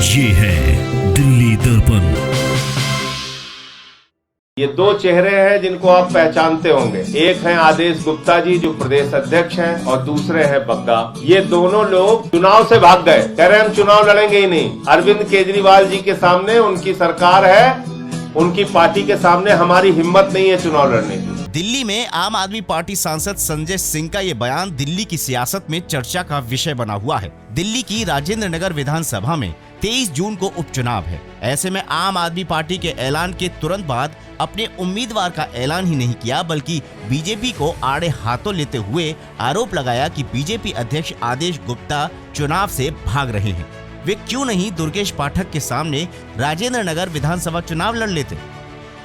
ये है दिल्ली दर्पण। ये दो चेहरे हैं जिनको आप पहचानते होंगे। एक हैं आदेश गुप्ता जी जो प्रदेश अध्यक्ष हैं और दूसरे हैं बग्गा। ये दोनों लोग चुनाव से भाग गए, कह रहे हम चुनाव लड़ेंगे ही नहीं। अरविंद केजरीवाल जी के सामने उनकी सरकार है, उनकी पार्टी के सामने हमारी हिम्मत नहीं है चुनाव लड़ने की। दिल्ली में आम आदमी पार्टी सांसद संजय सिंह का ये बयान दिल्ली की सियासत में चर्चा का विषय बना हुआ है। दिल्ली की राजेंद्र नगर विधानसभा में 23 जून को उपचुनाव है। ऐसे में आम आदमी पार्टी के ऐलान के तुरंत बाद अपने उम्मीदवार का ऐलान ही नहीं किया, बल्कि बीजेपी को आड़े हाथों लेते हुए आरोप लगाया कि बीजेपी अध्यक्ष आदेश गुप्ता चुनाव से भाग रहे हैं। वे क्यों नहीं दुर्गेश पाठक के सामने राजेंद्र नगर विधानसभा चुनाव लड़ लेते।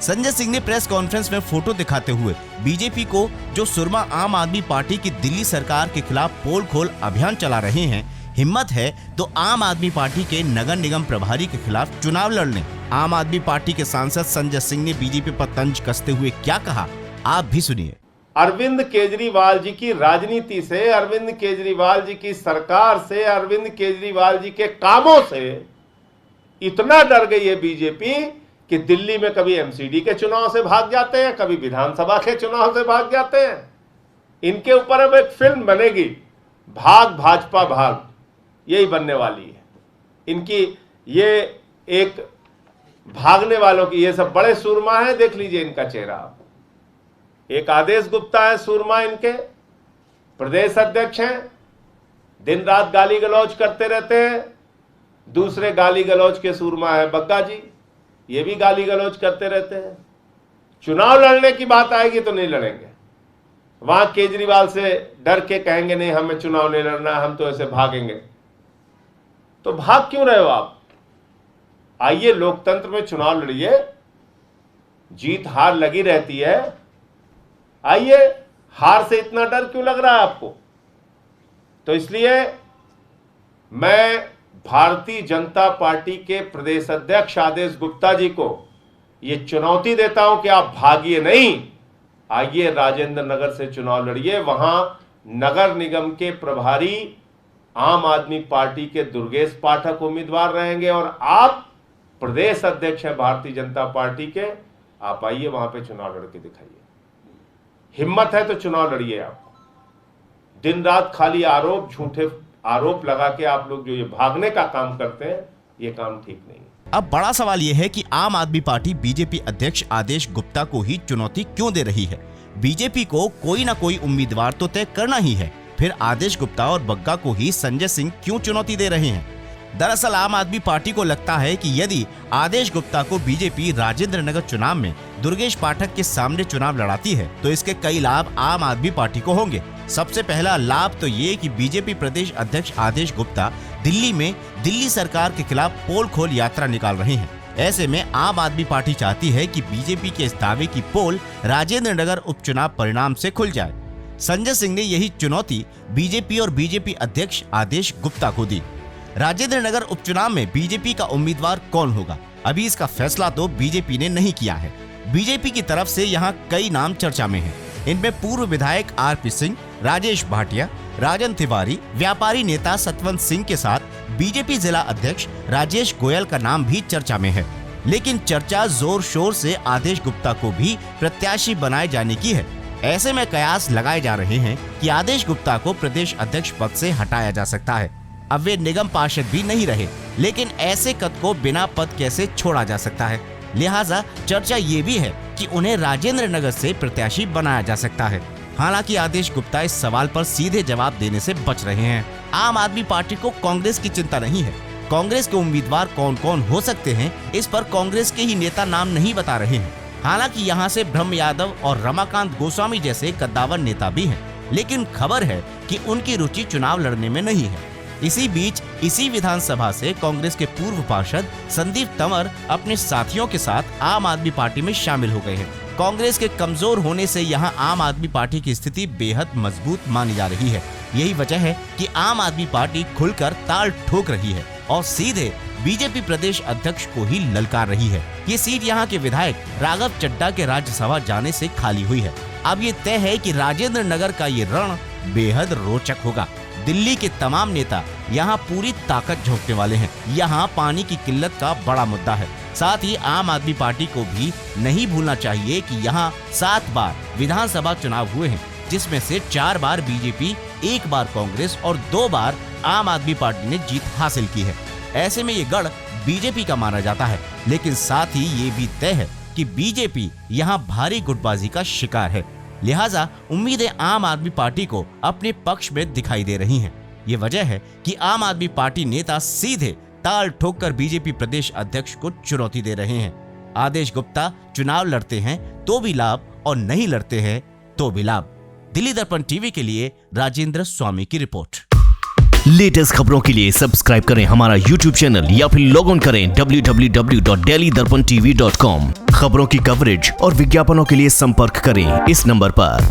संजय सिंह ने प्रेस कॉन्फ्रेंस में फोटो दिखाते हुए बीजेपी को जो सुरमा आम आदमी पार्टी की दिल्ली सरकार के खिलाफ पोल खोल अभियान चला रहे हैं, हिम्मत है तो आम आदमी पार्टी के नगर निगम प्रभारी के खिलाफ चुनाव लड़ लें। आम आदमी पार्टी के सांसद संजय सिंह ने बीजेपी पर तंज कसते हुए क्या कहा, आप भी सुनिए। अरविंद केजरीवाल जी की राजनीति से, अरविंद केजरीवाल जी की सरकार से, अरविंद केजरीवाल जी के कामों से इतना डर गई है बीजेपी कि दिल्ली में कभी एमसीडी के चुनाव से भाग जाते हैं, कभी विधानसभा के चुनाव से भाग जाते हैं। इनके ऊपर अब एक फिल्म बनेगी, भाग भाजपा भाग, यही बनने वाली है इनकी। ये एक भागने वालों की, ये सब बड़े सूरमा हैं, देख लीजिए इनका चेहरा। एक आदेश गुप्ता है सूरमा, इनके प्रदेश अध्यक्ष हैं, दिन रात गाली गलौज करते रहते हैं। दूसरे गाली गलौज के सूरमा है बग्गा जी, ये भी गाली गलौज करते रहते हैं। चुनाव लड़ने की बात आएगी तो नहीं लड़ेंगे। वहां केजरीवाल से डर के कहेंगे नहीं हमें चुनाव नहीं लड़ना, हम तो ऐसे भागेंगे। तो भाग क्यों रहे हो आप? आइए लोकतंत्र में चुनाव लड़िए, जीत हार लगी रहती है। आइए, हार से इतना डर क्यों लग रहा है आपको? तो इसलिए मैं भारतीय जनता पार्टी के प्रदेश अध्यक्ष आदेश गुप्ता जी को ये चुनौती देता हूं कि आप भागिए नहीं, आइए राजेंद्र नगर से चुनाव लड़िए। वहां नगर निगम के प्रभारी आम आदमी पार्टी के दुर्गेश पाठक उम्मीदवार रहेंगे और आप प्रदेश अध्यक्ष हैं भारतीय जनता पार्टी के। आप आइए वहां पे चुनाव लड़के दिखाइए, हिम्मत है तो चुनाव लड़िए। आप दिन रात खाली आरोप, झूठे आरोप लगा के आप लोग जो ये भागने का काम करते हैं, ये काम ठीक नहीं है। अब बड़ा सवाल यह है कि आम आदमी पार्टी बीजेपी अध्यक्ष आदेश गुप्ता को ही चुनौती क्यों दे रही है। बीजेपी को कोई ना कोई उम्मीदवार तो तय करना ही है, फिर आदेश गुप्ता और बग्गा को ही संजय सिंह क्यों चुनौती दे रहे हैं। दरअसल आम आदमी पार्टी को लगता है कि यदि आदेश गुप्ता को बीजेपी राजेंद्र नगर चुनाव में दुर्गेश पाठक के सामने चुनाव लड़ाती है तो इसके कई लाभ आम आदमी पार्टी को होंगे। सबसे पहला लाभ तो ये कि बीजेपी प्रदेश अध्यक्ष आदेश गुप्ता दिल्ली में दिल्ली सरकार के खिलाफ पोल खोल यात्रा निकाल रहे हैं। ऐसे में आम आदमी पार्टी चाहती है कि बीजेपी के इस दावे की पोल राजेंद्र नगर उपचुनाव परिणाम से खुल जाए। संजय सिंह ने यही चुनौती बीजेपी और बीजेपी अध्यक्ष आदेश गुप्ता को दी। राजेंद्र नगर उपचुनाव में बीजेपी का उम्मीदवार कौन होगा, अभी इसका फैसला तो बीजेपी ने नहीं किया है। बीजेपी की तरफ से यहाँ कई नाम चर्चा में हैं। इनमें पूर्व विधायक आरपी सिंह, राजेश भाटिया, राजन तिवारी, व्यापारी नेता सतवंत सिंह के साथ बीजेपी जिला अध्यक्ष राजेश गोयल का नाम भी चर्चा में है। लेकिन चर्चा जोर शोर से आदेश गुप्ता को भी प्रत्याशी बनाए जाने की है। ऐसे में कयास लगाए जा रहे हैं कि आदेश गुप्ता को प्रदेश अध्यक्ष पद से हटाया जा सकता है। अब वे निगम पार्षद भी नहीं रहे, लेकिन ऐसे कद को बिना पद कैसे छोड़ा जा सकता है। लिहाजा चर्चा ये भी है कि उन्हें राजेंद्र नगर से प्रत्याशी बनाया जा सकता है। हालांकि आदेश गुप्ता इस सवाल पर सीधे जवाब देने से बच रहे हैं। आम आदमी पार्टी को कांग्रेस की चिंता नहीं है। कांग्रेस के उम्मीदवार कौन कौन हो सकते हैं, इस पर कांग्रेस के ही नेता नाम नहीं बता रहे हैं। हालांकि यहाँ से ब्रह्म यादव और रमाकांत गोस्वामी जैसे कद्दावर नेता भी हैं, लेकिन खबर है कि उनकी रुचि चुनाव लड़ने में नहीं है। इसी बीच इसी विधानसभा से कांग्रेस के पूर्व पार्षद संदीप तंवर अपने साथियों के साथ आम आदमी पार्टी में शामिल हो गए हैं। कांग्रेस के कमजोर होने से यहाँ आम आदमी पार्टी की स्थिति बेहद मजबूत मानी जा रही है। यही वजह है कि आम आदमी पार्टी खुलकर ताल ठोक रही है और सीधे बीजेपी प्रदेश अध्यक्ष को ही ललकार रही है। ये सीट यहाँ के विधायक राघव चड्ढा के राज्यसभा जाने से खाली हुई है। अब ये तय है कि राजेंद्र नगर का ये रण बेहद रोचक होगा। दिल्ली के तमाम नेता यहाँ पूरी ताकत झोंकने वाले हैं। यहाँ पानी की किल्लत का बड़ा मुद्दा है। साथ ही आम आदमी पार्टी को भी नहीं भूलना चाहिए कि यहाँ 7 बार विधानसभा चुनाव हुए हैं, जिसमें से 4 बार बीजेपी, 1 बार कांग्रेस और 2 बार आम आदमी पार्टी ने जीत हासिल की है। ऐसे में ये गढ़ बीजेपी का माना जाता है, लेकिन साथ ही ये भी तय है कि बीजेपी यहाँ भारी गुटबाजी का शिकार है। लिहाजा उम्मीदें आम आदमी पार्टी को अपने पक्ष में दिखाई दे रही हैं। ये वजह है कि आम आदमी पार्टी नेता सीधे ताल ठोककर बीजेपी प्रदेश अध्यक्ष को चुनौती दे रहे हैं। आदेश गुप्ता चुनाव लड़ते हैं तो भी लाभ और नहीं लड़ते हैं तो भी लाभ। दिल्ली दर्पण टीवी के लिए राजेंद्र स्वामी की रिपोर्ट। लेटेस्ट खबरों के लिए सब्सक्राइब करें हमारा YouTube चैनल या फिर लॉग ऑन करें www.delhidarpantv.com। खबरों की कवरेज और विज्ञापनों के लिए संपर्क करें इस नंबर पर।